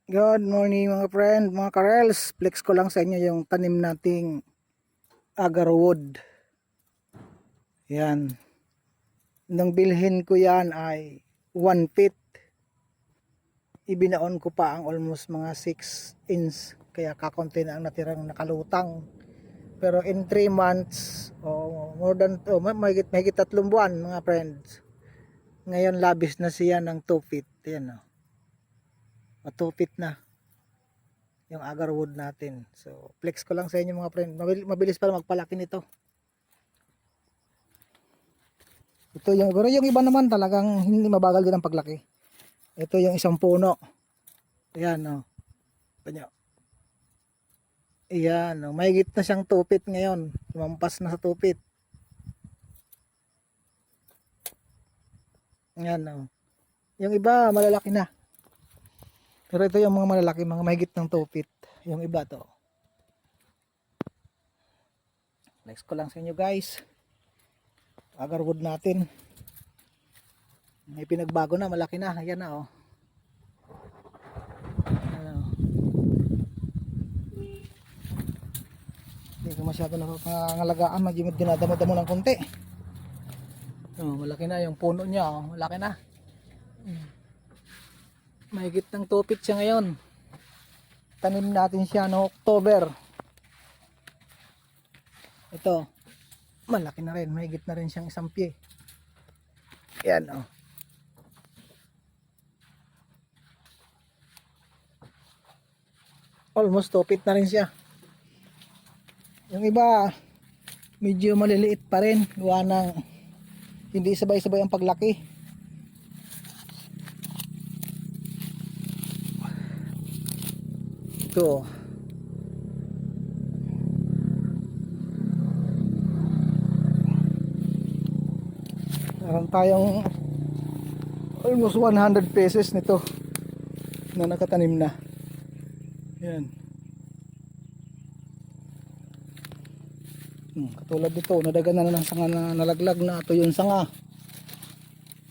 Good morning mga friend, mga karels. Flex ko lang sa inyo yung tanim nating agarwood. Yan. Nang bilhin ko yan ay 1 feet. Ibinaon ko pa ang almost mga 6 inch. Kaya kakonti na ang natirang nakalutang. Pero in 3 months, mahigit 3 buwan mga friends. Ngayon labis na siya ng 2 feet. Yan o. 2 feet na yung agarwood natin. So, flex ko lang sa inyo mga friend. Mabilis pala magpalaki nito. Ito yung, pero yung iba naman talagang hindi mabagal din ang paglaki. Ito yung isang puno. Ayan o. Ito nyo. Ayan o. Mahigit na siyang 2 feet ngayon. Lumampas na sa 2 feet. Ayan o. Yung iba malalaki na. Pero ito yung mga malalaki, mga mahigit ng 2 feet. Yung iba to. Next ko lang sa inyo guys. Agarwood natin. May pinagbago na, malaki na. Ayan na oh. Ayan, oh. Hindi ko masyado nakangalagaan. Medyo dinadamo-damo ng konti. Oh, malaki na yung puno niya. Oh. Malaki na. Mahigit ng 2 feet siya ngayon. Tanim natin siya no October. Ito. Malaki na rin. Mahigit na rin siyang 1 pie. Yan oh. Almost 2 feet na rin siya. Yung iba medyo maliliit pa rin. Gawa ng hindi sabay-sabay ang paglaki. Ito. Meron tayong almost 100 pesos nito na nakatanim na. Yan. Katulad dito, nadagan na ng sanga na nalaglag na. Ito yung sanga.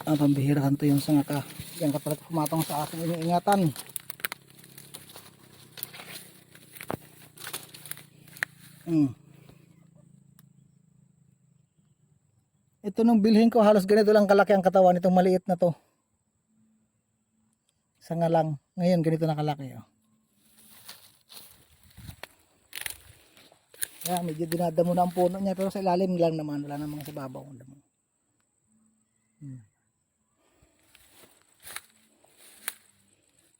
Pambihirahan to yung sanga ka. Yan ka pala pumatong sa aking iniingatan. Ito nung bilhin ko, halos ganito lang kalaki ang katawan. Itong maliit na to. Sanga lang. Ngayon ganito na kalaki. Oh. Yan, medyo dinadamo na ang puno niya. Pero sa ilalim lang naman. Wala namang sa babaw.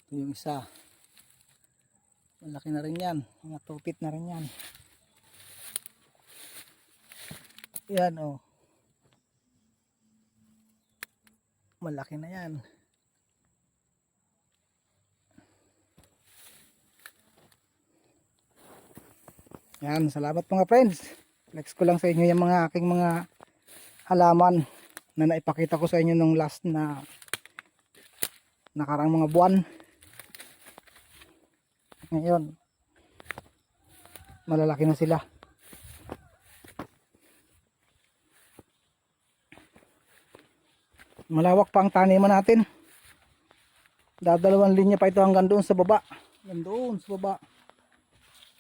Ito yung isa. Malaki na rin yan. Mga 2 feet na rin yan. Yan oh. Malaki na yan. Yan, salamat mga friends. Flex ko lang sa inyo yung mga aking mga halaman na naipakita ko sa inyo nung last na nakarang mga buwan. Ngayon, malalaki na sila. Malawak pa ang taniman natin. Dadalawang linya pa ito hanggang doon sa baba. Hanggang doon sa baba.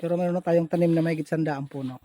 Pero meron na tayong tanim na may 100 puno.